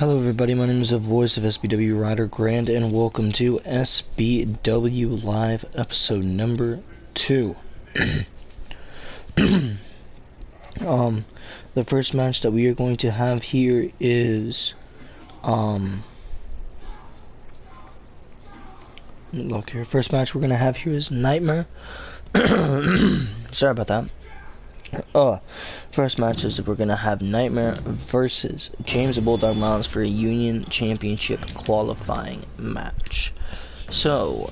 Hello everybody, my name is the voice of SBW Ryder Grand and welcome to SBW Live episode number 2. The first match that we are going to have here is look here, first match we're gonna have here is Nightmare. Sorry about that. First match is we're gonna have Nightmare versus James the Bulldog Miles for a Union Championship qualifying match. So,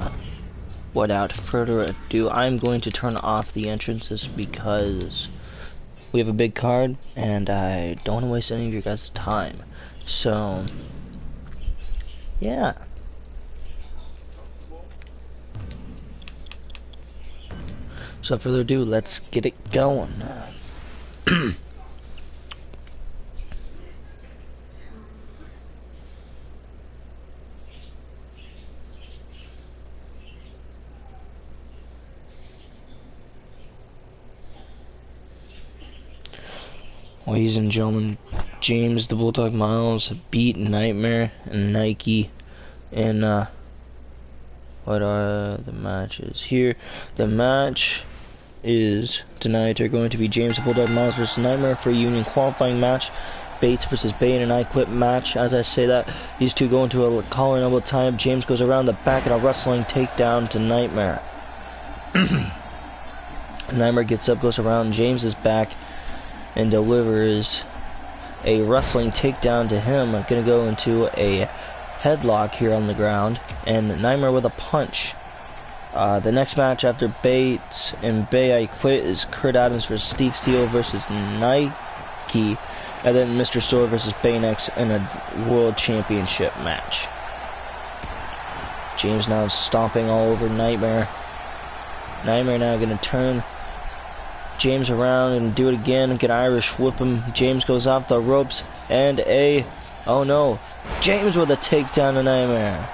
without further ado, I'm going to turn off the entrances because we have a big card and I don't want to waste any of your guys' time. So, yeah. So without further ado, let's get it going. Ladies and gentlemen, James the Bulldog Miles beat Nightmare and Nike in what are the matches here? The match is tonight are going to be James the Bulldog Miles versus Nightmare for a Union qualifying match. Bates versus Bane and I Quit match. As I say that, these two go into a collar and elbow tie-up. James goes around the back and a wrestling takedown to Nightmare. Nightmare gets up, goes around James's back and delivers a wrestling takedown to him. Gonna go into a headlock here on the ground, and Nightmare with a punch. The next match after Bates and Bay I Quit is Kurt Adams versus Steve Steele versus Nike, and then Mr. Store versus Baynex in a World Championship match. James now stomping all over Nightmare. Nightmare now gonna turn James around and do it again, get Irish whip him. James goes off the ropes and oh no, James with a takedown to Nightmare.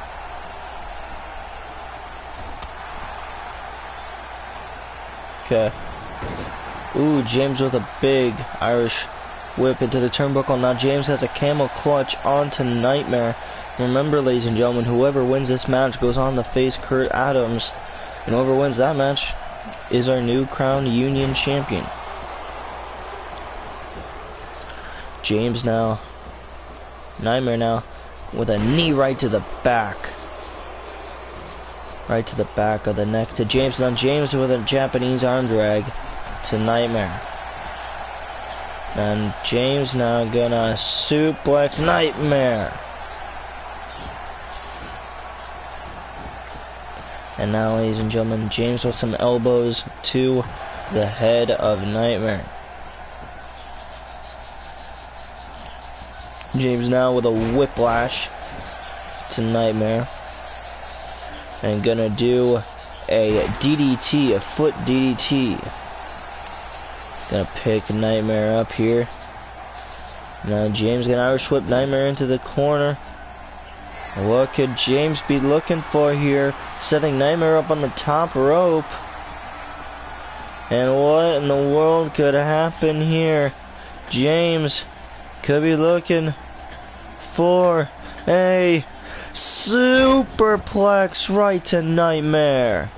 Okay. Ooh, James with a big Irish whip into the turnbuckle. Now James has a camel clutch onto Nightmare. Remember, ladies and gentlemen, whoever wins this match goes on to face Kurt Adams, and whoever wins that match is our new crowned Union champion. James now, Nightmare now, with a knee right to the back. Right to the back of the neck to James. Now James with a Japanese arm drag to Nightmare. And James now gonna suplex Nightmare. And now, ladies and gentlemen, James with some elbows to the head of Nightmare. James now with a whiplash to Nightmare. And gonna do a DDT, a foot DDT. Gonna pick Nightmare up here. Now James gonna Irish whip Nightmare into the corner. What could James be looking for here? Setting Nightmare up on the top rope. And what in the world could happen here? James could be looking for a superplex right to Nightmare.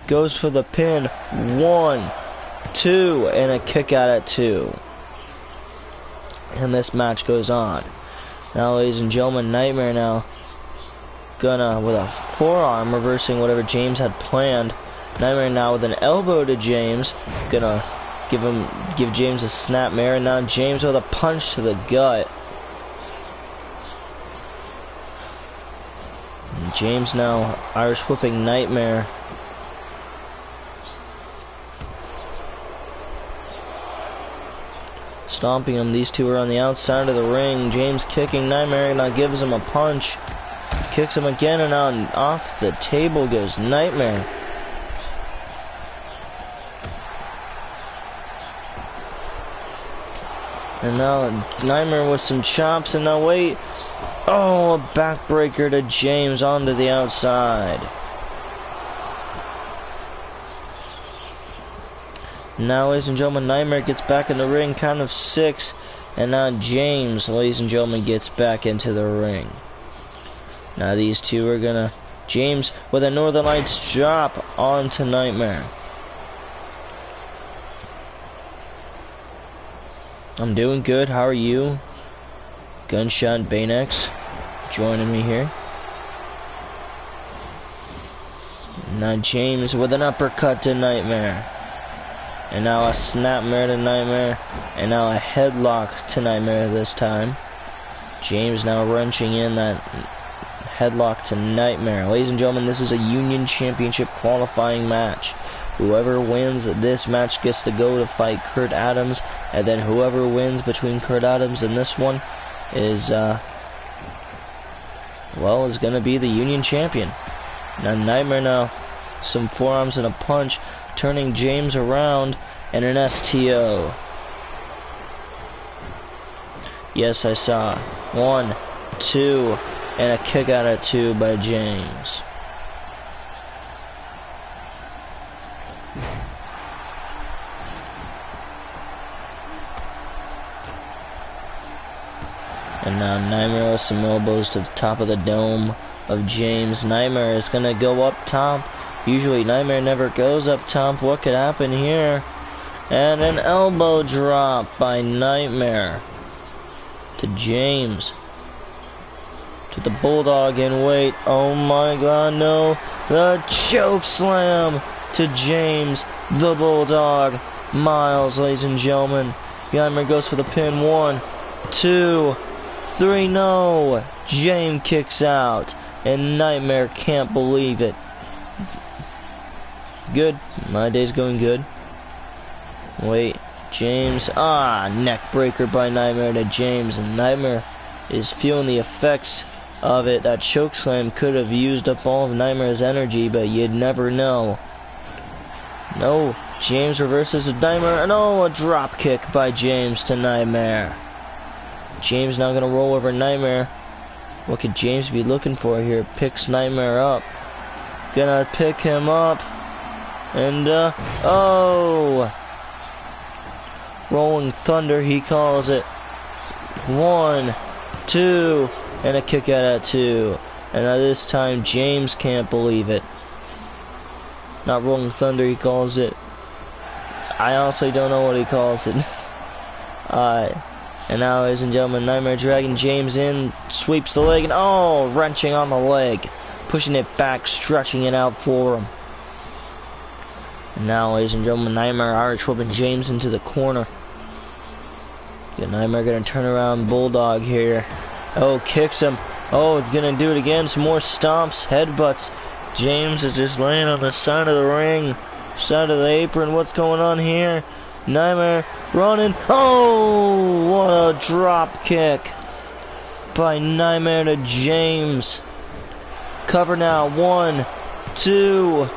Goes for the pin. 1, 2, and a kick out at 2. And this match goes on. Now, ladies and gentlemen, Nightmare now gonna, with a forearm, reversing whatever James had planned. Nightmare now with an elbow to James, gonna give James a snapmare. And now James with a punch to the gut. And James now Irish whipping Nightmare. Stomping him. These two are on the outside of the ring. James kicking Nightmare, and now gives him a punch. Kicks him again, and now off the table goes Nightmare. And now Nightmare with some chops, and now wait. Oh, a backbreaker to James onto the outside. Now, ladies and gentlemen, Nightmare gets back in the ring, count of 6. And now James, ladies and gentlemen, gets back into the ring. Now these two are gonna... James with a Northern Lights drop onto Nightmare. I'm doing good, how are you? Gunshot Banex joining me here. Now James with an uppercut to Nightmare. And now a snapmare to Nightmare. And now a headlock to Nightmare this time. James now wrenching in that headlock to Nightmare. Ladies and gentlemen, this is a Union Championship qualifying match. Whoever wins this match gets to go to fight Kurt Adams. And then whoever wins between Kurt Adams and this one is, well, is going to be the Union Champion. Now Nightmare now, some forearms and a punch, turning James around, and an STO. Yes, I saw. 1, 2, and a kick out at 2 by James. And now Nightmare with some elbows to the top of the dome of James. Nightmare is gonna go up top. Usually Nightmare never goes up top. What could happen here? And an elbow drop by Nightmare to James. To the Bulldog, and wait, oh my god, no. The choke slam to James, the Bulldog. Miles, ladies and gentlemen. Nightmare goes for the pin. 1, 2, 3, no. James kicks out, and Nightmare can't believe it. Good, my day's going good. Wait, James, neck breaker by Nightmare to James, and Nightmare is feeling the effects of it. That choke slam could have used up all of Nightmare's energy, but you'd never know. No, James reverses to Nightmare, and a drop kick by James to Nightmare. James now gonna roll over Nightmare. What could James be looking for here? Picks Nightmare up. Gonna pick him up. And, Rolling Thunder, he calls it. 1, 2, and a kick out at 2. And now this time, James can't believe it. Not Rolling Thunder, he calls it. I honestly don't know what he calls it. And now, ladies and gentlemen, Nightmare dragging James in, sweeps the leg, and wrenching on the leg. Pushing it back, stretching it out for him. And now, ladies and gentlemen, Nightmare Irish whipping James into the corner. Nightmare gonna turn around Bulldog here. Kicks him. Gonna do it again. Some more stomps, headbutts. James is just laying on the side of the ring, side of the apron. What's going on here? Nightmare running. What a drop kick by Nightmare to James. Cover now. 1, 2,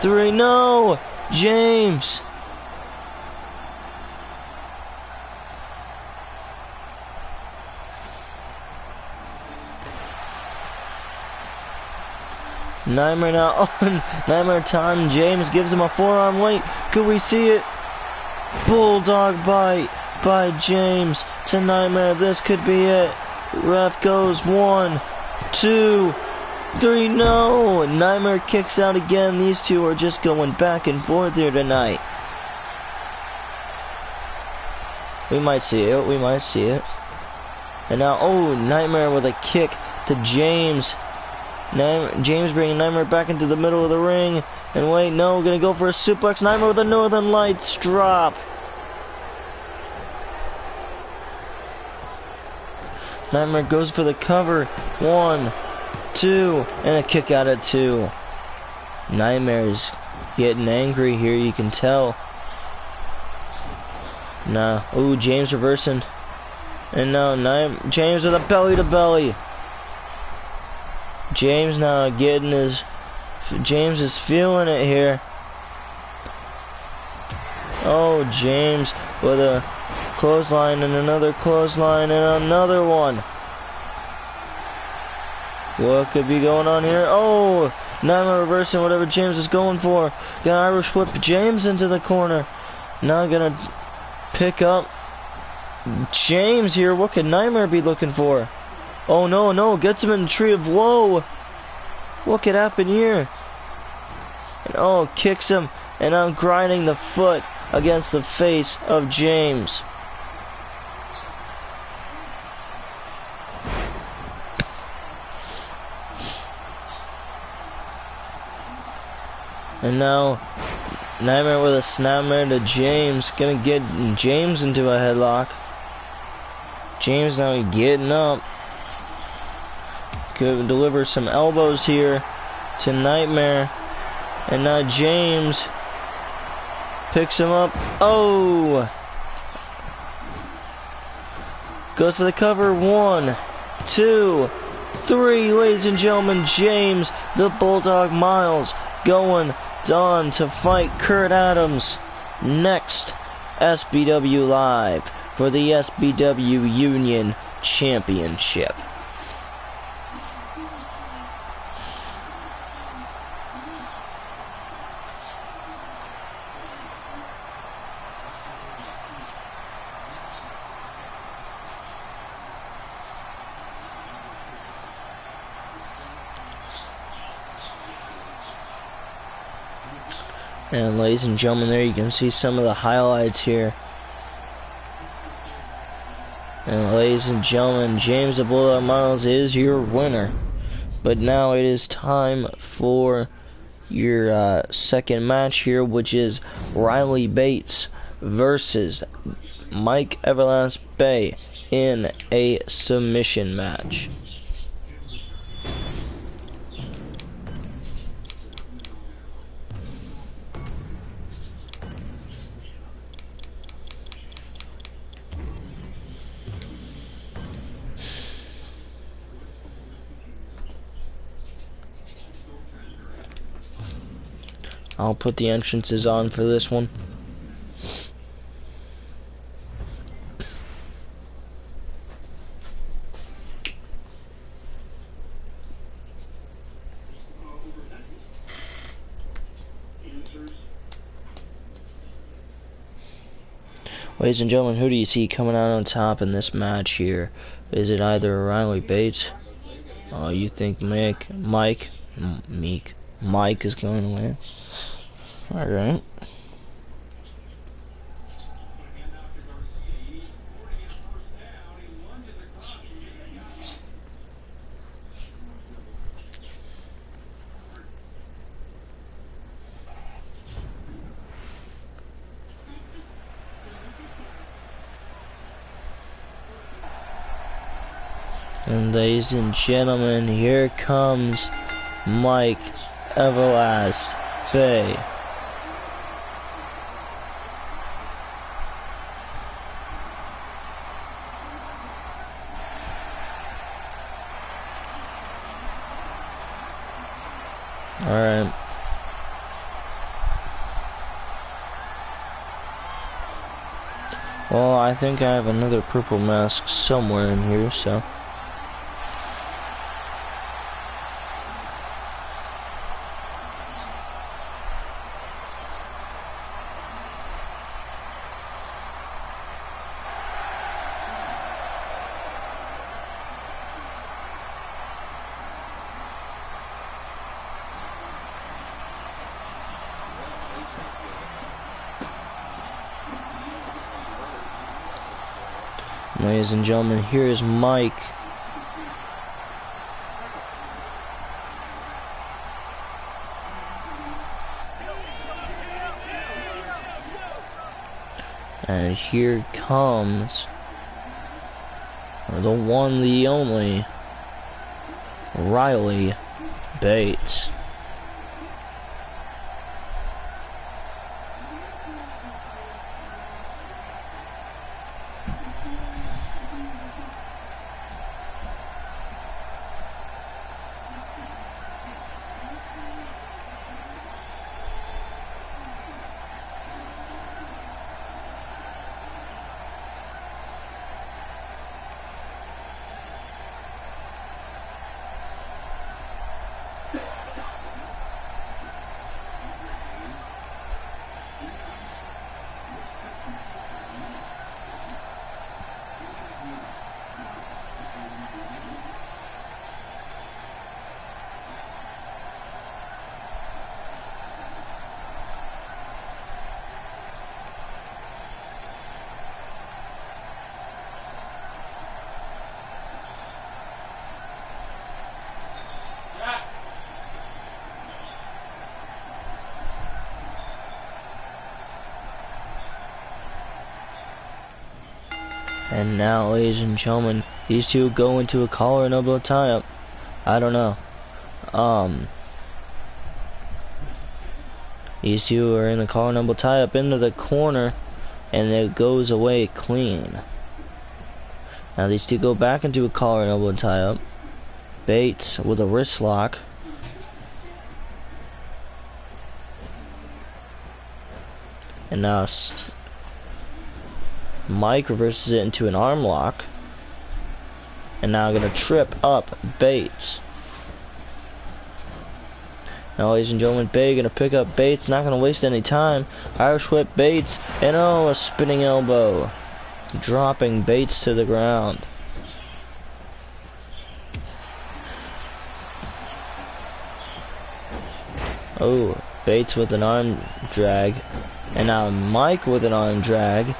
3. No! James! Nightmare now on Nightmare time. James gives him a forearm. Wait, could we see it? Bulldog bite by James to Nightmare. This could be it. Ref goes 1, 2, 3. No! Nightmare kicks out again. These two are just going back and forth here tonight. We might see it. We might see it. And now, Nightmare with a kick to James. James bringing Nightmare back into the middle of the ring. And wait, no, gonna go for a suplex. Nightmare with a Northern Lights drop. Nightmare goes for the cover. 1, 2, and a kick out at 2. Nightmare's getting angry here, you can tell. Now, James reversing. And now James with a belly to belly. James now getting his... James is feeling it here. James with a clothesline and another clothesline and another one. What could be going on here? Nightmare reversing whatever James is going for. Gonna Irish whip James into the corner. Now gonna pick up James here, what could Nightmare be looking for? Oh no, no, gets him in the tree of woe. What could happen here? And oh, kicks him, and I'm grinding the foot against the face of James. And now, Nightmare with a snapmare to James. Gonna get James into a headlock. James now getting up. Could deliver some elbows here to Nightmare. And now James picks him up. Oh! Goes for the cover. 1, 2, 3. Ladies and gentlemen, James, the Bulldog Miles, going on to fight Kurt Adams next SBW Live for the SBW Union Championship. And ladies and gentlemen, there you can see some of the highlights here. And ladies and gentlemen, James the Bulldog Miles is your winner. But now it is time for your second match here, which is Riley Bates versus Mike Everlast Bay in a submission match. I'll put the entrances on for this one. Ladies and gentlemen, who do you see coming out on top in this match here? Is it either Riley Bates? You think Mike is going to win? Alright. And ladies and gentlemen, here comes Mike Everlast Bay. Alright. Well, I think I have another purple mask somewhere in here, so. Ladies and gentlemen, here is Mike. And here comes the one, the only, Riley Bates. And now, ladies and gentlemen, these two go into a collar and elbow tie-up. I don't know. These two are in the collar and elbow tie-up into the corner, and it goes away clean. Now these two go back into a collar and elbow tie-up. Bates with a wrist lock. And now Mike reverses it into an arm lock. And now gonna trip up Bates. Now, ladies and gentlemen, Bay gonna pick up Bates, not gonna waste any time. Irish whip Bates, and oh, a spinning elbow, dropping Bates to the ground. Oh, Bates with an arm drag, and now Mike with an arm drag,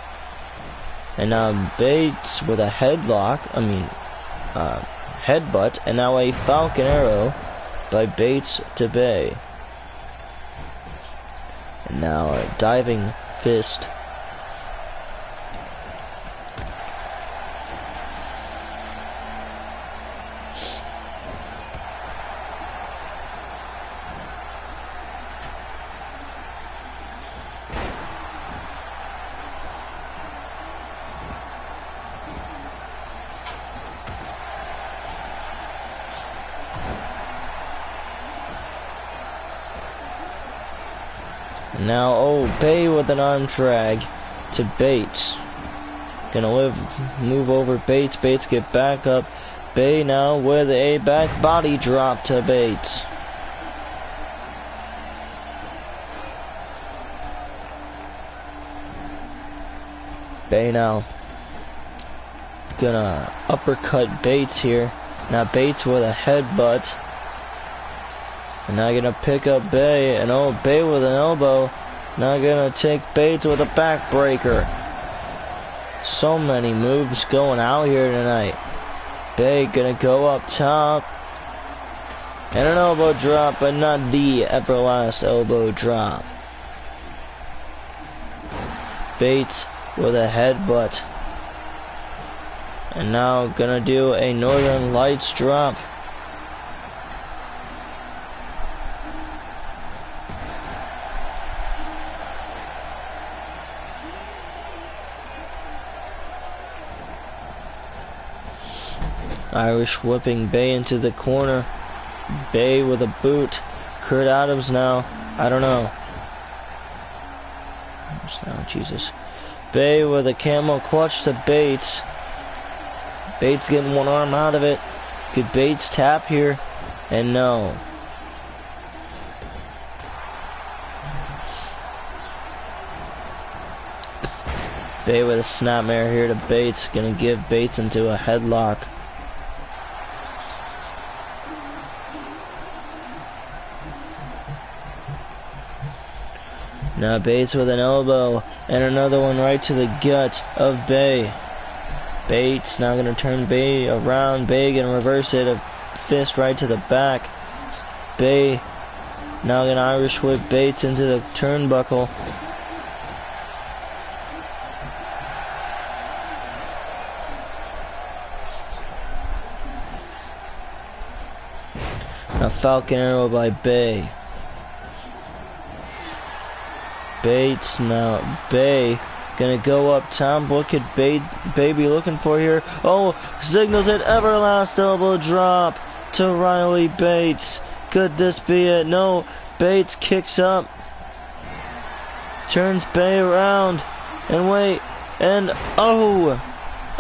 and now Bates with a headlock. Headbutt, and now a Falcon Arrow by Bates to Bay. And now a diving fist. Now, oh, Bay with an arm drag to Bates. Gonna move over Bates. Bates get back up. Bay now with a back body drop to Bates. Bay now gonna uppercut Bates here. Now Bates with a headbutt. And now gonna pick up Bay, and oh, Bay with an elbow. Now gonna take Bates with a backbreaker. So many moves going out here tonight. Bay gonna go up top. And an elbow drop, but not the everlast elbow drop. Bates with a headbutt. And now gonna do a Northern Lights drop. Irish whipping Bay into the corner. Bay with a boot. Kurt Adams now. I don't know. Oh, Jesus. Bay with a camel clutch to Bates. Bates getting one arm out of it. Could Bates tap here? And no. Bay with a snapmare here to Bates. Gonna give Bates into a headlock. Now Bates with an elbow, and another one right to the gut of Bay. Bates now going to turn Bay around. Bay going to reverse it, a fist right to the back. Bay now going to Irish whip Bates into the turnbuckle. A Falcon Arrow by Bay. Bates now, Bay gonna go up top. What could Bay be looking for here? Oh, signals it, everlast elbow drop to Riley Bates. Could this be it? No, Bates kicks up, turns Bay around, and wait, and oh,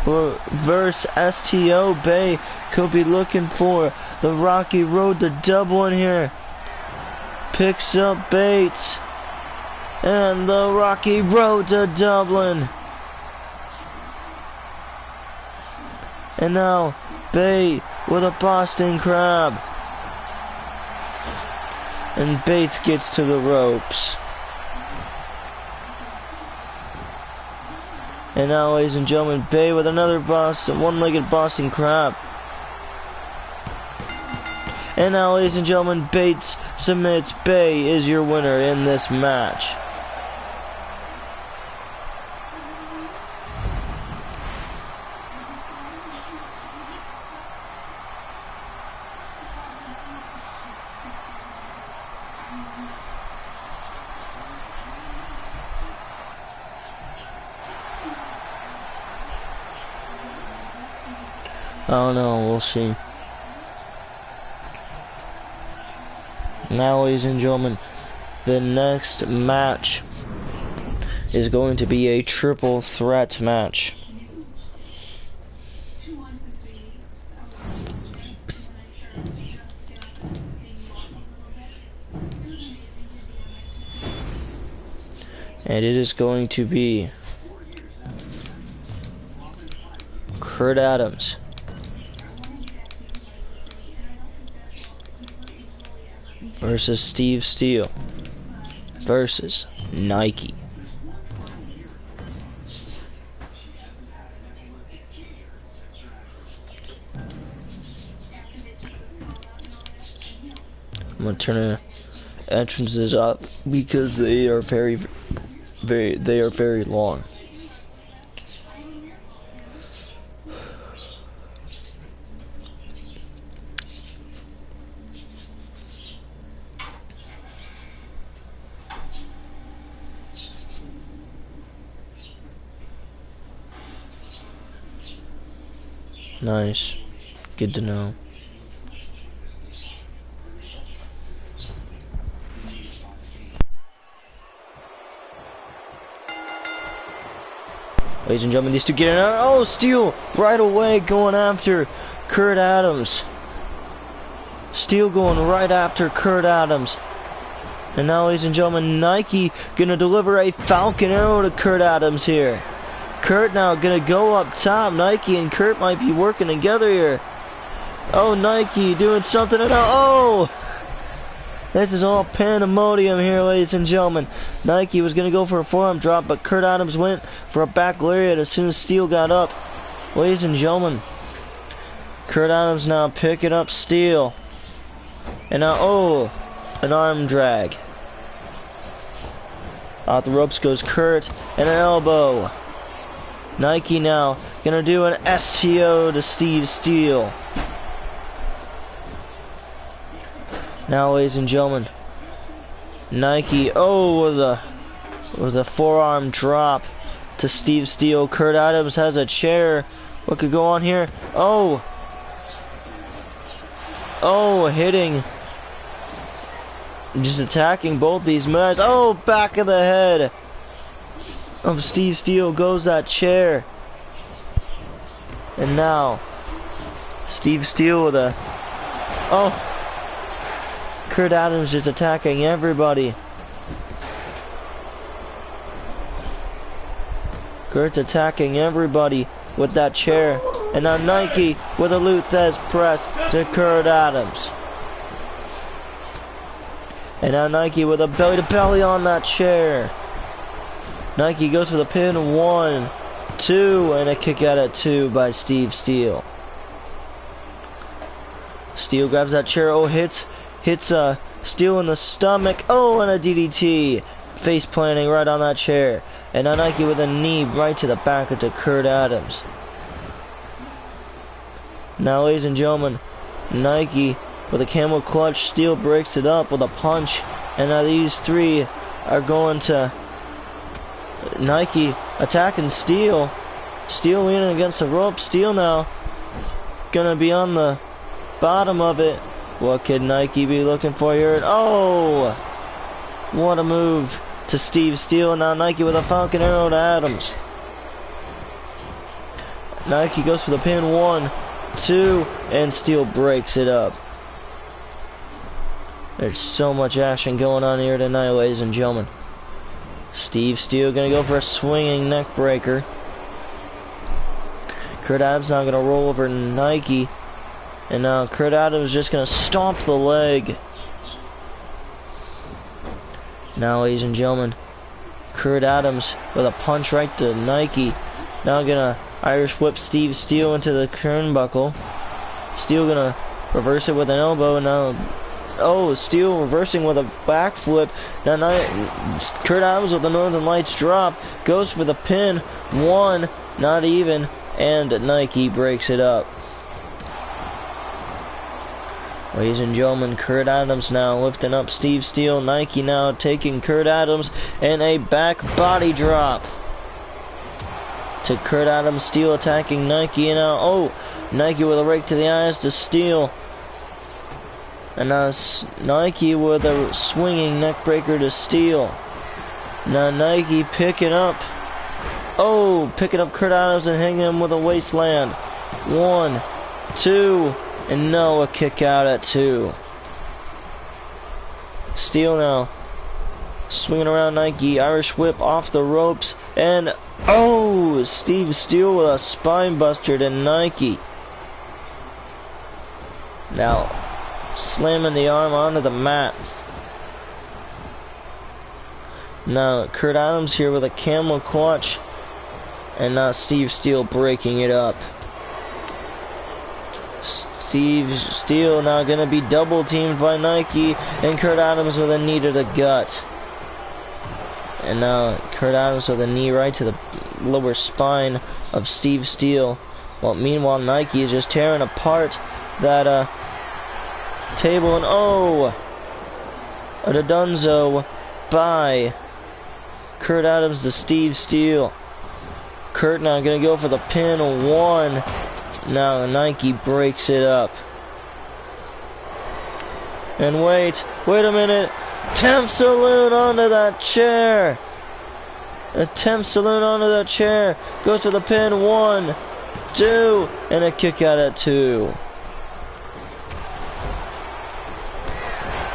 reverse STO. Bay could be looking for the Rocky Road to Dublin here. Picks up Bates. And the Rocky Road to Dublin. And now Bay with a Boston Crab. And Bates gets to the ropes. And now, ladies and gentlemen, Bay with another one-legged Boston Crab. And now, ladies and gentlemen, Bates submits. Bay is your winner in this match. don't know, we'll see. Now, ladies and gentlemen, the next match is going to be a triple threat match. And it is going to be Kurt Adams versus Steve Steele versus Nike. I'm gonna turn the entrances up because they are very long. Nice. Good to know. Ladies and gentlemen, these two getting out. Oh, Steele right away going after Kurt Adams. Steele going right after Kurt Adams. And now, ladies and gentlemen, Nike gonna deliver a Falcon Arrow to Kurt Adams here. Kurt now gonna go up top. Nike and Kurt might be working together here. Oh, Nike doing something. Oh! This is all pandemonium here, ladies and gentlemen. Nike was going to go for a forearm drop, but Kurt Adams went for a back lariat as soon as Steele got up. Ladies and gentlemen, Kurt Adams now picking up Steele. And now, oh, an arm drag. Off the ropes goes Kurt, and an elbow. Nike now going to do an STO to Steve Steele. Now, ladies and gentlemen, Nike, oh, with a forearm drop to Steve Steele. Kurt Adams has a chair. What could go on here? Oh, hitting, just attacking both these men. Oh, back of the head of Steve Steele goes that chair. And now, Steve Steele with a, oh, Kurt Adams is attacking everybody. Kurt's attacking everybody with that chair. And now Nike with a Luthez press to Kurt Adams. And now Nike with a belly to belly on that chair. Nike goes for the pin. 1, 2, and a kick out at 2 by Steve Steele. Steele grabs that chair. Oh, hits Steele in the stomach. Oh, and a DDT. Face planting right on that chair. And now Nike with a knee right to the back of Kurt Adams. Now, ladies and gentlemen, Nike with a camel clutch. Steele breaks it up with a punch. And now these three are going to Nike attacking Steele. Steele leaning against the rope. Steele now gonna be on the bottom of it. What could Nike be looking for here? Oh! What a move to Steve Steele. Now Nike with a Falcon Arrow to Adams. Nike goes for the pin. 1, 2, and Steele breaks it up. There's so much action going on here tonight, ladies and gentlemen. Steve Steele gonna go for a swinging neck breaker. Kurt Adams now gonna roll over Nike. And now Kurt Adams just going to stomp the leg. Now, ladies and gentlemen, Kurt Adams with a punch right to Nike. Now going to Irish whip Steve Steele into the turnbuckle. Steele going to reverse it with an elbow. Now, oh, Steele reversing with a backflip. Now, Kurt Adams with the Northern Lights drop. Goes for the pin. 1, not even. And Nike breaks it up. Ladies and gentlemen, Kurt Adams now lifting up Steve Steele. Nike now taking Kurt Adams and a back body drop. to Kurt Adams. Steel attacking Nike, and now, oh, Nike with a rake to the eyes to Steel. And now Nike with a swinging neck breaker to Steel. Now Nike picking up Kurt Adams and hanging him with a wasteland. 1, 2, and no, a kick out at 2. Steel now swinging around Nike, Irish whip off the ropes, and oh, Steve Steel with a spine buster to Nike. Now slamming the arm onto the mat. Now Kurt Adams here with a camel clutch, and now Steve Steel breaking it up. Steve Steel now gonna be double teamed by Nike, and Kurt Adams with a knee to the gut. And now Kurt Adams with a knee right to the lower spine of Steve Steel. Well, meanwhile Nike is just tearing apart that table, and oh, a Dodunzo by Kurt Adams to Steve Steel. Kurt now gonna go for the pin. 1. Now Nike breaks it up. And wait a minute. Temp Saloon onto that chair. A Temp Saloon onto that chair. Goes for the pin. 1, 2, and a kick out at 2.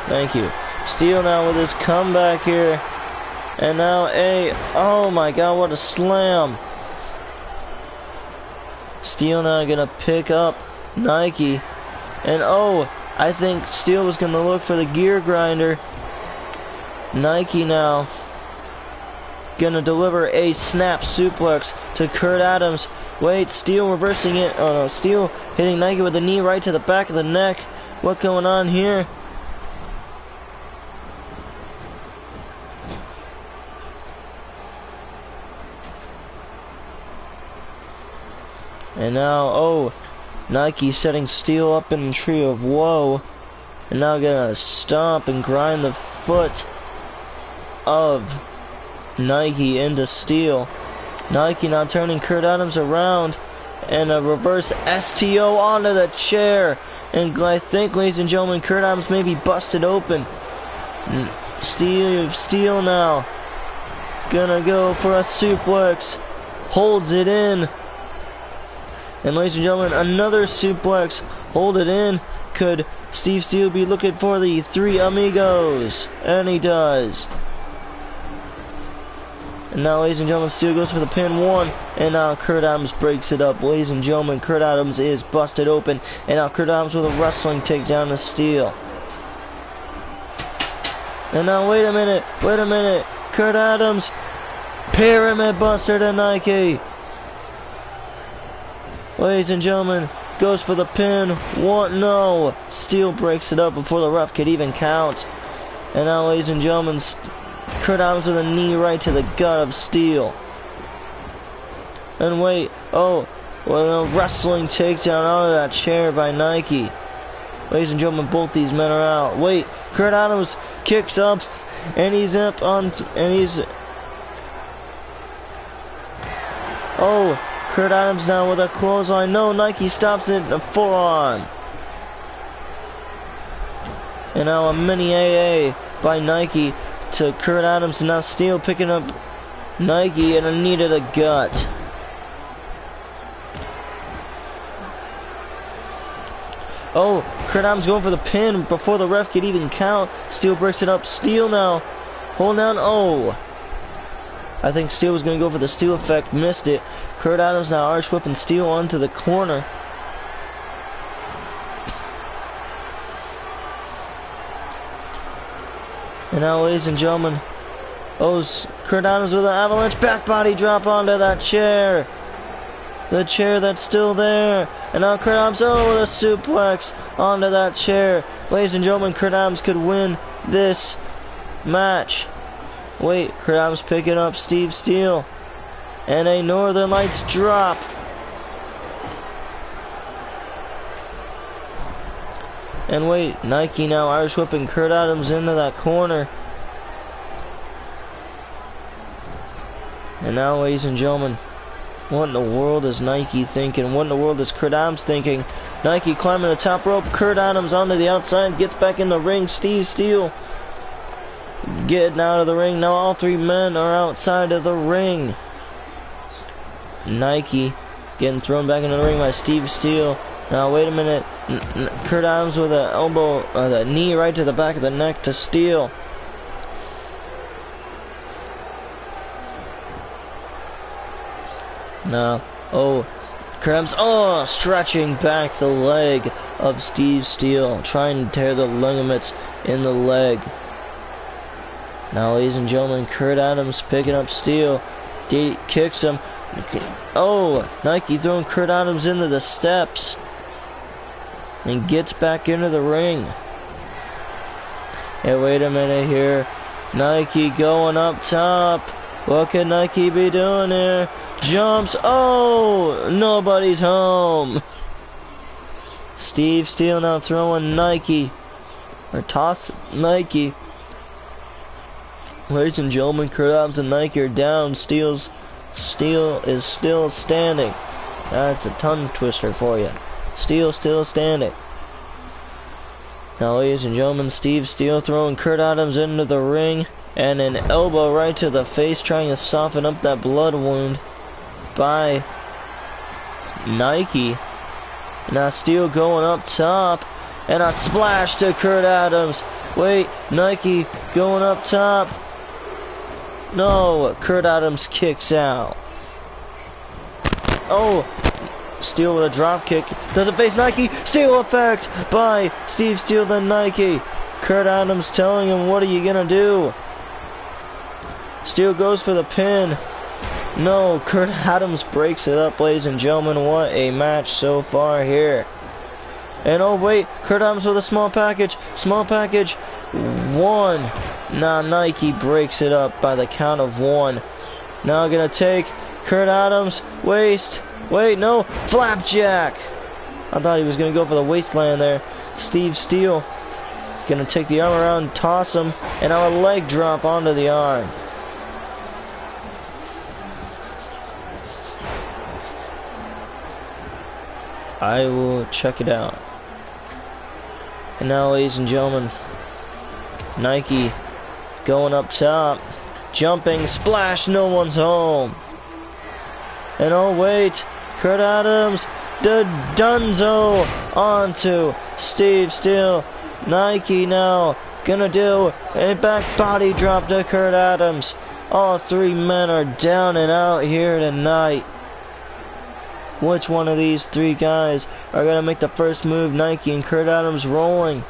Thank you. Steel now with his comeback here. And now oh my god, what a slam. Steel now gonna pick up Nike. And oh, I think Steel was gonna look for the gear grinder. Nike now gonna deliver a snap suplex to Kurt Adams. Wait, Steel reversing it. Oh no, Steel hitting Nike with a knee right to the back of the neck. What going on here? And now, oh, Nike setting Steel up in a tree of woe. And now gonna stomp and grind the foot of Nike into Steel. Nike now turning Kurt Adams around, and a reverse STO onto the chair. And I think, ladies and gentlemen, Kurt Adams may be busted open. Steel now gonna go for a suplex. Holds it in. And ladies and gentlemen, another suplex. Hold it in. Could Steve Steel be looking for the 3 amigos? And he does. And now, ladies and gentlemen, Steel goes for the pin. 1. And now Kurt Adams breaks it up. Ladies and gentlemen, Kurt Adams is busted open. And now Kurt Adams with a wrestling takedown to Steel. And now, wait a minute. Kurt Adams, pyramid buster to Nike. Ladies and gentlemen, goes for the pin. 1, no. Steel breaks it up before the ref could even count. And now, ladies and gentlemen, Kurt Adams with a knee right to the gut of Steel. And wait, oh, well, a wrestling takedown out of that chair by Nike. Ladies and gentlemen, both these men are out. Wait, Kurt Adams kicks up, and he's up on, and he's, oh, Kurt Adams now with a clothesline. No, Nike stops it, a forearm. And now a mini AA by Nike to Kurt Adams, and now Steel picking up Nike and a knee to the gut. Oh, Kurt Adams going for the pin before the ref could even count. Steel breaks it up. Steel now hold down. Oh, I think Steel was going to go for the Steel effect, missed it. Kurt Adams now Irish whipping Steel onto the corner. And now, ladies and gentlemen, oh, Kurt Adams with an avalanche back body drop onto that chair. The chair that's still there. And now Kurt Adams, oh, with a suplex onto that chair. Ladies and gentlemen, Kurt Adams could win this match. Wait, Kurt Adams picking up Steve Steel. And a Northern Lights drop. And wait, Nike now Irish whipping Kurt Adams into that corner. And now, ladies and gentlemen, What in the world is Nike thinking? What in the world is Kurt Adams thinking? Nike climbing the top rope. Kurt Adams onto the outside. Gets back in the ring. Steve Steele getting out of the ring. Now all three men are outside of the ring. Nike getting thrown back into the ring by Steve Steele. Now wait a minute. Kurt Adams with an elbow, the knee right to the back of the neck to Steele. Now, Kurt Adams, stretching back the leg of Steve Steele, trying to tear the ligaments in the leg. Now, ladies and gentlemen, Kurt Adams picking up Steele, kicks him. Nike throwing Kurt Adams into the steps and gets back into the ring. Hey, wait a minute here. Nike going up top. What could Nike be doing here? Jumps. Nobody's home. Steve Steele now throwing Nike. Or toss Nike. Ladies and gentlemen, Kurt Adams and Nike are down. Steele is still standing. That's a tongue twister for you. Steele still standing. Now, ladies and gentlemen, Steve Steele throwing Kurt Adams into the ring. And an elbow right to the face, trying to soften up that blood wound by Nike. Now Steele going up top. And a splash to Kurt Adams. Wait, Nike going up top. No, Kurt Adams kicks out. Steele with a drop kick. Doesn't face Nike. Steele effect by Steve Steele then Nike. Kurt Adams telling him, what are you gonna do? Steele goes for the pin. No, Kurt Adams breaks it up, ladies and gentlemen. What a match so far here. And wait, Kurt Adams with a small package. Small package. 1. Now Nike breaks it up by the count of 1. Now gonna take Kurt Adams. Waist. Wait, no. Flapjack. I thought he was gonna go for the waistland there. Steve Steele gonna take the arm around, toss him, and now a leg drop onto the arm. I will check it out. And now, ladies and gentlemen, Nike going up top, jumping, splash, no one's home. And wait, Kurt Adams, the Dunzo onto Steve Steele. Nike now gonna do a back body drop to Kurt Adams. All three men are down and out here tonight. Which one of these three guys are going to make the first move? Nike and Kurt Adams rolling.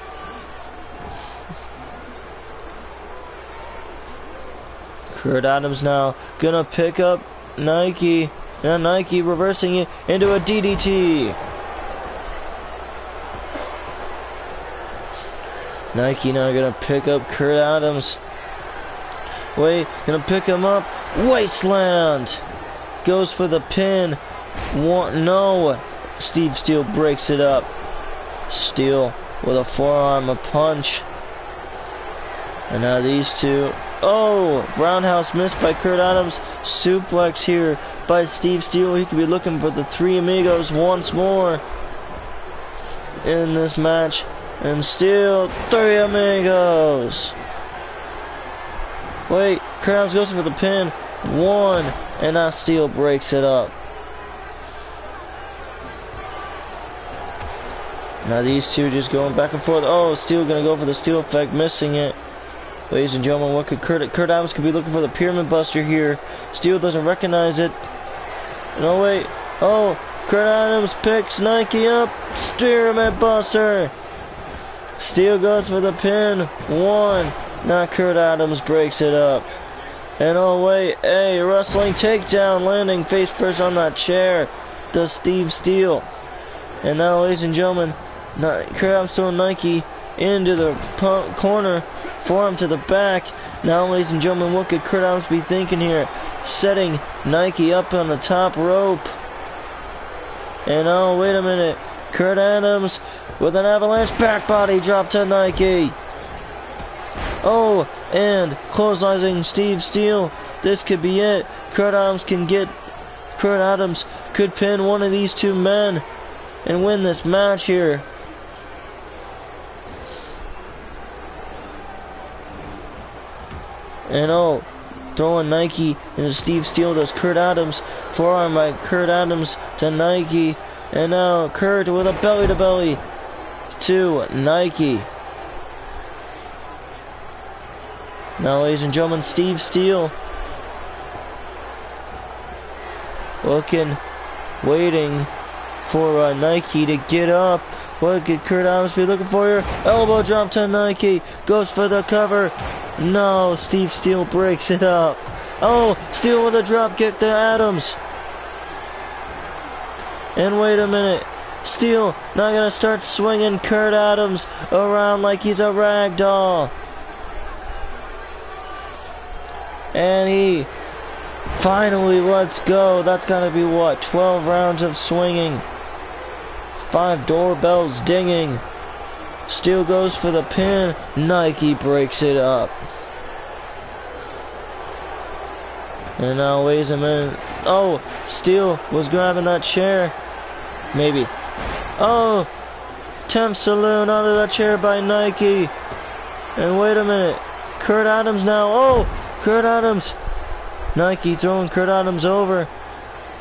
Kurt Adams now going to pick up Nike. Now Nike reversing it into a DDT. Nike now going to pick up Kurt Adams. Wait, going to pick him up. Wasteland. Goes for the pin. No, Steve Steele breaks it up. Steele with a forearm, a punch. And now these two. Roundhouse missed by Kurt Adams. Suplex here by Steve Steele. He could be looking for the Three Amigos once more in this match. And Steele, Three Amigos. Wait, Kurt Adams goes for the pin. 1, and now Steele breaks it up. Now these two just going back and forth. Steele gonna go for the Steele effect, missing it. Ladies and gentlemen, what could Kurt Adams could be looking for the Pyramid Buster here. Steele doesn't recognize it. No, wait. Kurt Adams picks Nike up. Pyramid Buster. Steele goes for the pin. 1. Now Kurt Adams breaks it up. And wait, a wrestling takedown, landing face first on that chair. Does Steve Steele. And now, ladies and gentlemen, Kurt Adams throwing Nike into the corner, forearm to the back. Now, ladies and gentlemen, what could Kurt Adams be thinking here? Setting Nike up on the top rope. And wait a minute. Kurt Adams with an avalanche back body drop to Nike. And clotheslining Steve Steele. This could be it. Kurt Adams can get Kurt Adams could pin one of these two men and win this match here. And oh, throwing Nike into Steve Steele does Kurt Adams. Forearm by Kurt Adams to Nike. And now Kurt with a belly to belly to Nike. Now, ladies and gentlemen, Steve Steele looking, waiting for Nike to get up. What could Kurt Adams be looking for here? Elbow drop to Nike. Goes for the cover. No, Steve Steele breaks it up. Oh, Steele with a drop kick to Adams. And wait a minute. Steele now gonna start swinging Kurt Adams around like he's a rag doll. And he finally lets go. That's gotta be what, 12 rounds of swinging. 5 doorbells dinging. Steele goes for the pin. Nike breaks it up. And now wait a minute. Oh, Steele was grabbing that chair. Maybe. Oh, Temp Saloon out of that chair by Nike. And wait a minute. Kurt Adams now. Oh, Kurt Adams. Nike throwing Kurt Adams over.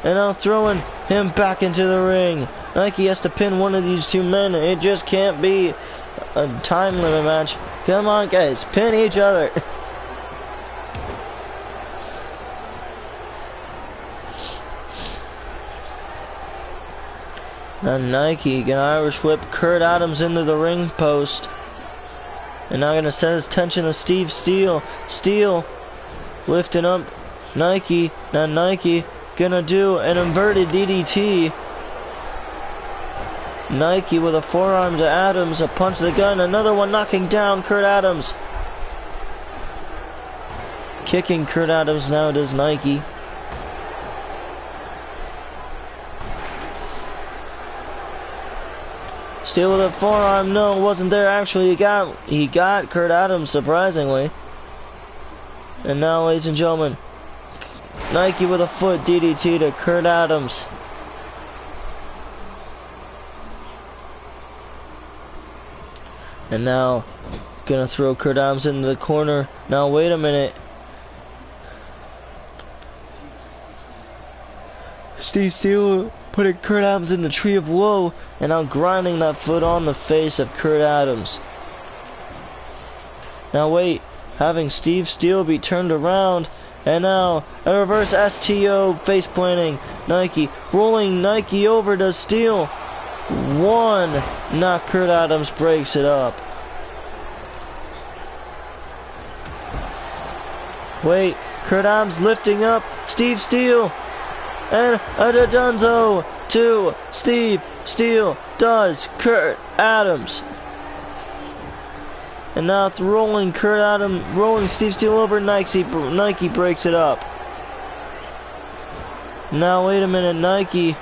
And now throwing him back into the ring. Nike has to pin one of these two men. It just can't be a time limit match. Come on, guys. Pin each other. Now Nike can Irish whip Kurt Adams into the ring post. And now gonna set his tension to Steve Steele. Steele lifting up Nike. Now Nike gonna do an inverted DDT. Nike with a forearm to Adams, a punch to the gun, another one knocking down Kurt Adams. Kicking Kurt Adams now does Nike. Steele with a forearm, no, wasn't there actually. He got Kurt Adams surprisingly. And now, ladies and gentlemen, Nike with a foot DDT to Kurt Adams. And now, gonna throw Kurt Adams into the corner. Now, wait a minute. Steve Steele putting Kurt Adams in the tree of woe, and now grinding that foot on the face of Kurt Adams. Now wait, having Steve Steele be turned around, and now a reverse STO face planting. Nike rolling Nike over to Steele. One, now Kurt Adams breaks it up. Wait, Kurt Adams lifting up Steve Steele. And a Dunzo to Steve Steele does Kurt Adams. And now rolling Steve Steele over. Nike breaks it up. Now wait a minute, Nike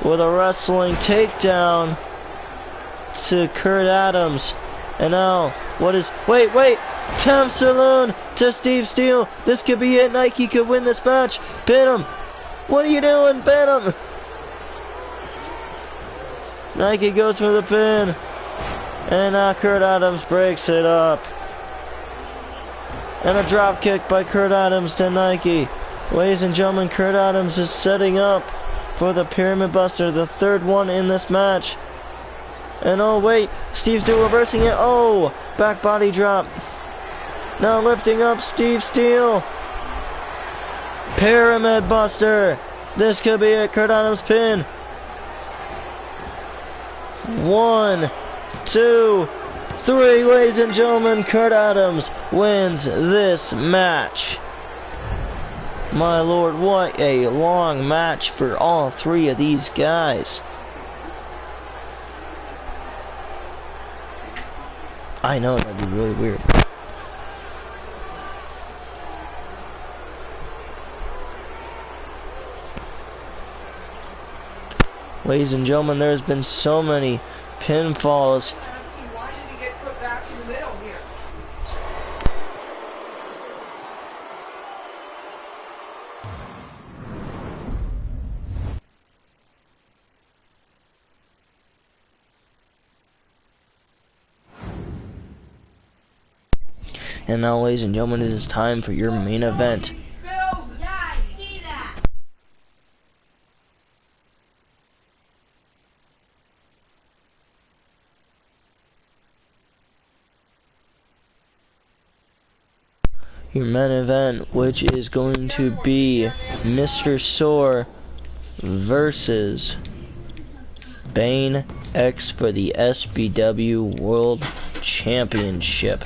with a wrestling takedown to Kurt Adams. And now wait, Temp Saloon to Steve Steele. This could be it. Nike could win this match. Pin him. What are you doing? Pin him! Nike goes for the pin. And now Kurt Adams breaks it up. And a drop kick by Kurt Adams to Nike. Ladies and gentlemen, Kurt Adams is setting up for the Pyramid Buster, the third one in this match. And oh wait, Steve Steele reversing it. Oh, back body drop. Now lifting up Steve Steele. Pyramid Buster. This could be a Kurt Adams pin. 1, 2, 3, ladies and gentlemen, Kurt Adams wins this match. My lord, what a long match for all three of these guys. I know, that'd be really weird. Ladies and gentlemen, there's been so many pinfalls. Why did he get put back in the middle here? And now, ladies and gentlemen, it is time for your main event. Your main event, which is going to be Mr. Sore versus Bane X for the SBW World Championship.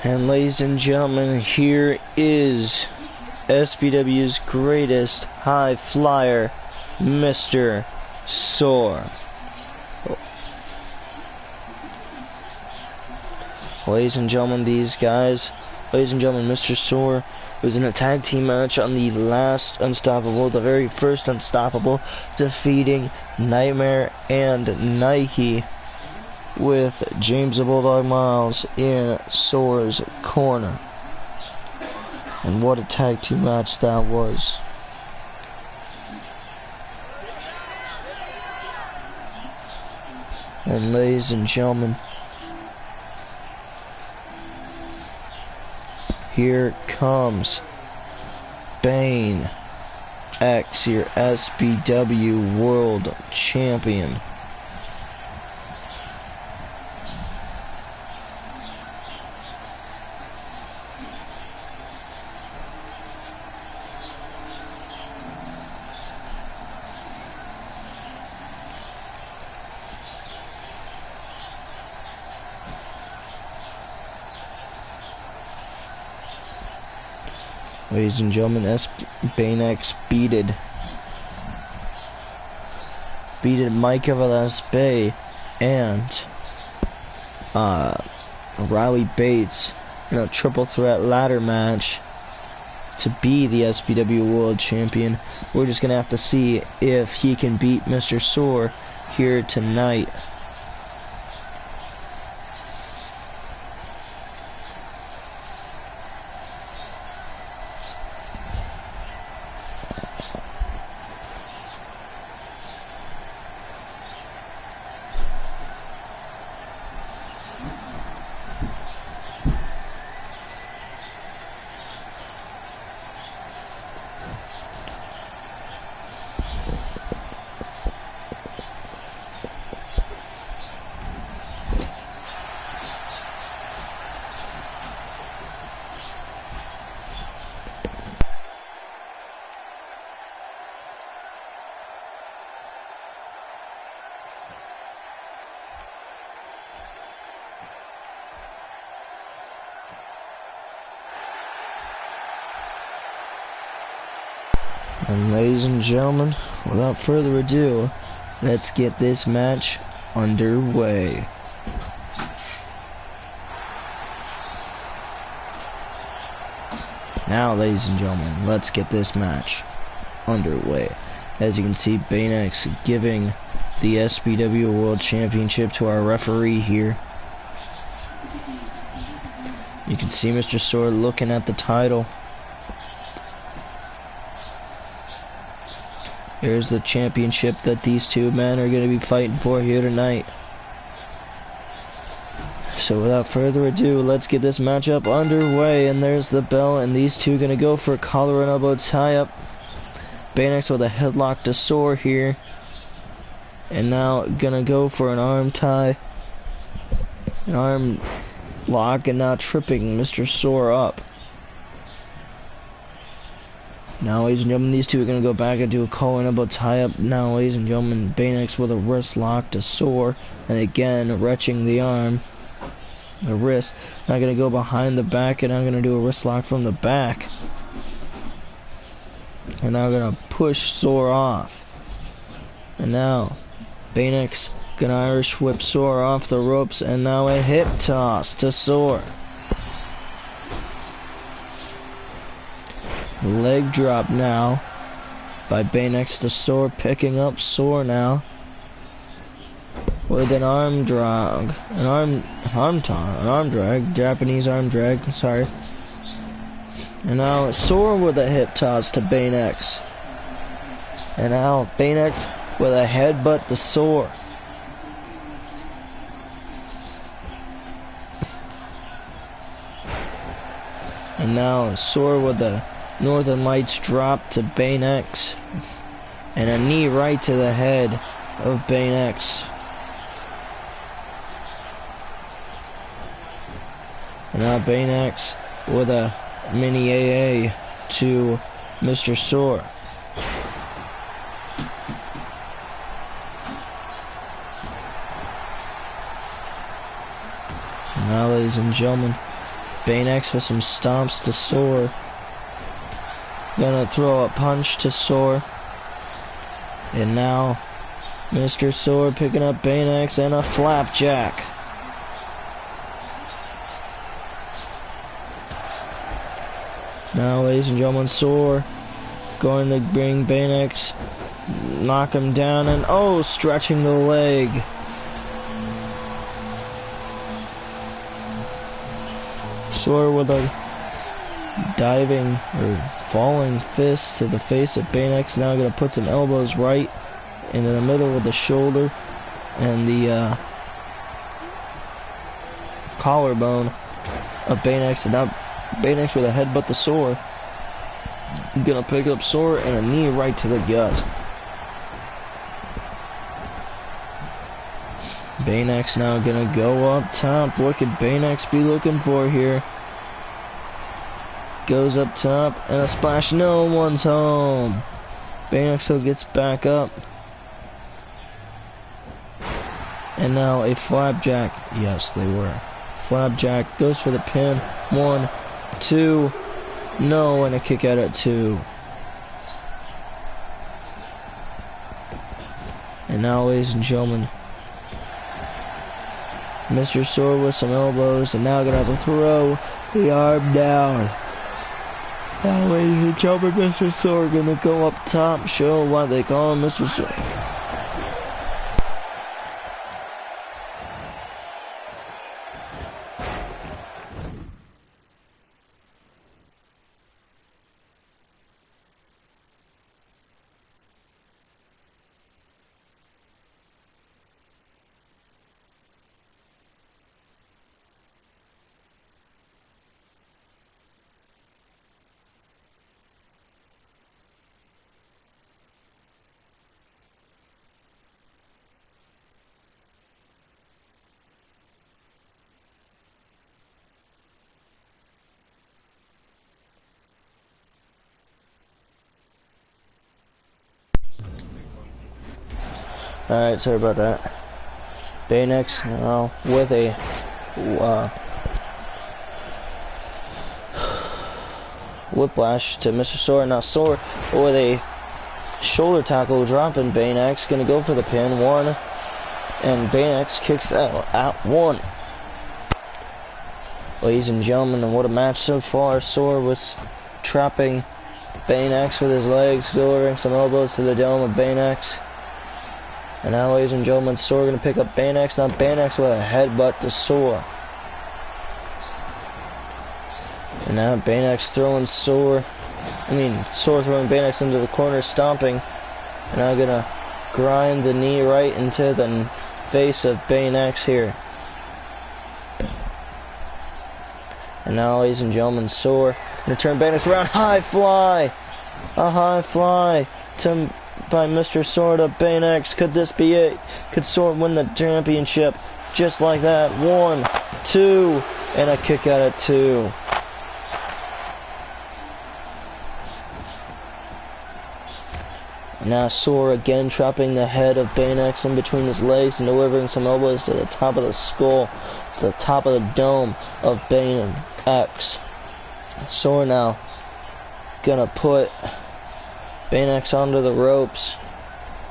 And ladies and gentlemen, here is SBW's greatest high flyer, Mr. Sore. Ladies and gentlemen, Mr. Sore was in a tag team match on the last Unstoppable, the very first Unstoppable, defeating Nightmare and Nike, with James the Bulldog Miles in Sore's corner. And what a tag team match that was. And ladies and gentlemen, here comes Bane X, your SBW World Champion. Ladies and gentlemen, Bane X beated Micah Velasquez and Riley Bates in a triple threat ladder match to be the SBW World Champion. We're just gonna have to see if he can beat Mr. Sore here tonight. And ladies and gentlemen, without further ado, let's get this match underway. Now, ladies and gentlemen, let's get this match underway. As you can see, Bane X giving the SBW World Championship to our referee here, You can see Mr. Sword looking at the title. Here's the championship that these two men are going to be fighting for here tonight. So without further ado, let's get this matchup underway. And there's the bell, and these two going to go for a collar and elbow tie-up. Baynex with a headlock to Soar here. And now going to go for an arm tie. An arm lock, and now tripping Mr. Soar up. Now, ladies and gentlemen, these two are going to go back and do a collar and elbow tie-up. Now, ladies and gentlemen, Baynex with a wrist lock to Soar. And again, wrenching the arm. The wrist. Now going to go behind the back, and I'm going to do a wrist lock from the back. And now going to push Soar off. And now, Baynex gonna Irish whip Soar off the ropes, and now a hip toss to Soar. Leg drop now by Baynex to Soar, picking up Soar now with an arm drag, an arm drag, Japanese arm drag, sorry. And now Soar with a hip toss to Baynex. And now Baynex with a headbutt to Soar. And now Soar with a Northern Lights drop to Baynex. And a knee right to the head of Baynex. And now Baynex with a mini AA to Mr. Soar. Now, ladies and gentlemen, Baynex with some stomps to Soar. Gonna throw a punch to Soar. And now, Mr. Soar picking up Baynex and a flapjack. Now, ladies and gentlemen, Soar going to bring Baynex, knock him down, and oh, stretching the leg. Soar with a diving or falling fist to the face of Baynex. Now going to put some elbows right into the middle of the shoulder and the collarbone of Baynex. And now Baynex with a headbutt to Soar. Gonna pick up Soar and a knee right to the gut. Baynex now gonna go up top. What could Baynex be looking for here? Goes up top and a splash. No one's home. Baynex still gets back up. And now a flapjack. Yes, they were. Flapjack goes for the pin. 1, 2. No, and a kick out at 2. And now, ladies and gentlemen, Mr. Soar with some elbows, and now gonna have to throw the arm down. Now, ladies and gentlemen, Mr. Soar gonna go up top, show why they call him Mr. Soar. Alright, sorry about that. Baynex now with a whiplash to Mr. Soar. Now Soar with a shoulder tackle dropping Baynex. Gonna go for the pin. 1. And Baynex kicks out at 1. Ladies and gentlemen, what a match so far. Soar was trapping Baynex with his legs, delivering some elbows to the dome of Baynex. And now, ladies and gentlemen, Soar going to pick up Baynex. Now Baynex with a headbutt to Soar. And now Baynex throwing Sore throwing Baynex into the corner, stomping. And now gonna grind the knee right into the face of Baynex here. And now, ladies and gentlemen, Sore gonna turn Baynex around. High fly! A high fly by Mr. Sore to Baynex. Could this be it? Could Sore win the championship? Just like that. 1, 2, and a kick out at 2. Now Sore again trapping the head of Baynex in between his legs and delivering some elbows to the top of the skull, to the top of the dome of Baynex. Sore now gonna put Baynex onto the ropes.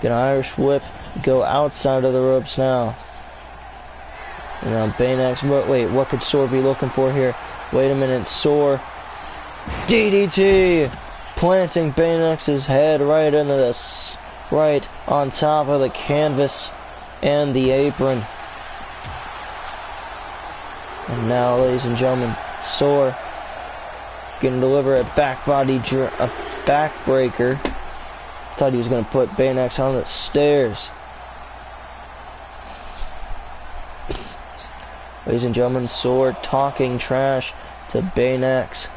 Gonna Irish whip, go outside of the ropes now. And now Baynex, wait, what could Sore be looking for here? Wait a minute, Sore. DDT! Planting Baynex's head right into this, right on top of the canvas and the apron. And now, ladies and gentlemen, Sore gonna deliver a backbreaker. Thought he was gonna put Baynex on the stairs. Ladies and gentlemen, Sore talking trash to Baynex.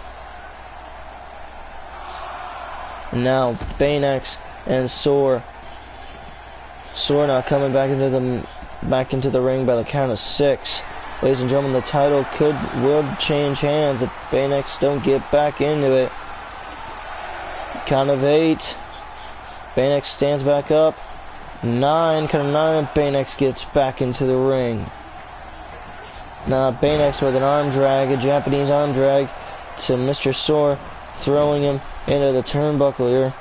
And now Baynex and Sore now coming back into the ring by the count of 6. Ladies and gentlemen, the title will change hands if Baynex don't get back into it. Count of 8. Baynex stands back up. 9, count of 9, Baynex gets back into the ring. Now Baynex with an arm drag, a Japanese arm drag to Mr. Sore, throwing him into the turnbuckle here.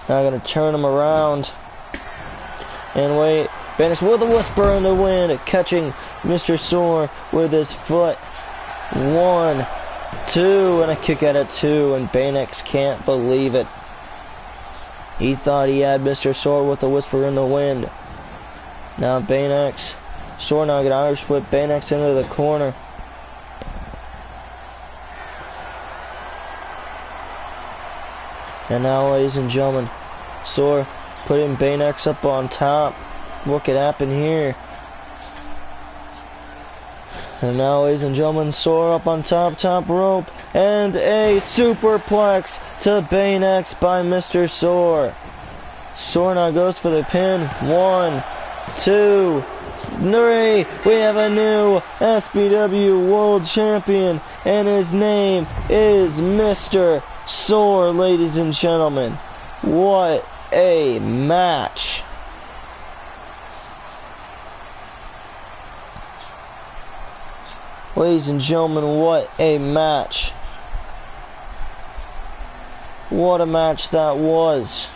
Now gonna turn him around. And wait, Baynex with a whisper in the wind, catching Mr. Sore with his foot. 1, 2, and a kick out at 2, and Baynex can't believe it. He thought he had Mr. Sore with a whisper in the wind. Now Baynex, Sore now gonna Irish whip Baynex into the corner. And now, ladies and gentlemen, Sore putting Baynex up on top. What could happen here? And now, ladies and gentlemen, Sore up on top rope, and a superplex to Baynex by Mr. Sore. Sore now goes for the pin. 1, 2, 3. We have a new SBW World Champion, and his name is Mr. Sore, ladies and gentlemen. What a match. Ladies and gentlemen, what a match. What a match that was.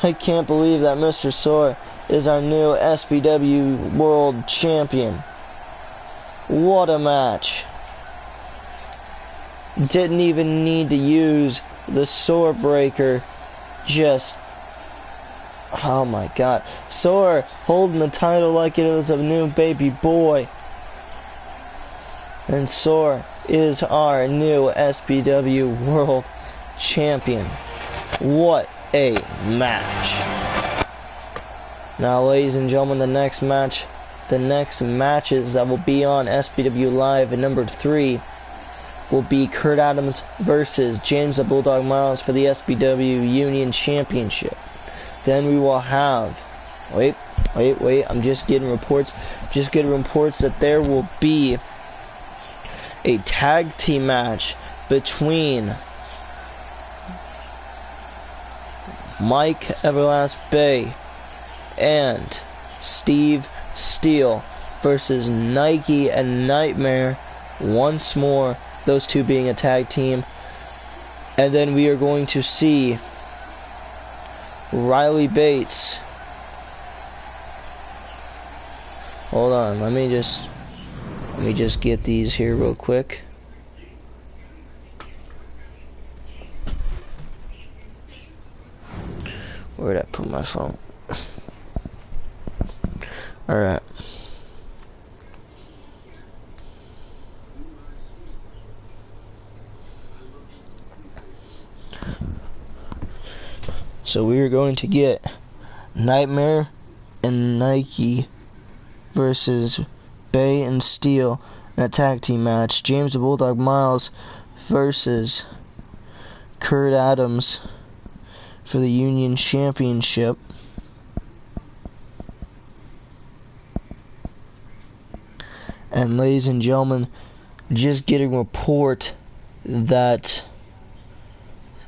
I can't believe that Mr. Sore is our new SBW World Champion. What a match. Didn't even need to use the Sore breaker. Just, oh my god. Sore holding the title like it was a new baby boy. And Sore is our new SBW World Champion. What a match. Now, ladies and gentlemen, the next matches that will be on SBW Live at number 3 will be Kurt Adams versus James the Bulldog Miles for the SBW Union Championship. Then we will have, wait, I'm just getting reports that there will be a tag team match between Mike Everlast Bay and Steve Steele versus Nike and Nightmare once more, those two being a tag team. And then we are going to see Riley Bates. Hold on, let me just get these here real quick. Where'd I put my phone? Alright. So we are going to get Nightmare and Nike versus Bay and Steel in a tag team match. James the Bulldog Miles versus Kurt Adams for the Union Championship. And ladies and gentlemen, just getting a report that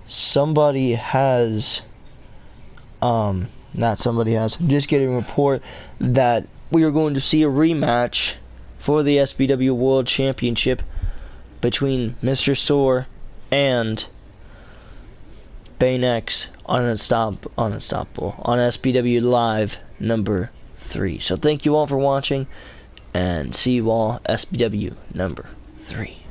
somebody has, I'm just getting a report that we are going to see a rematch for the SBW World Championship between Mr. Sore and Baynex on Unstoppable on SBW Live number 3. So thank you all for watching, and see you all SBW number 3.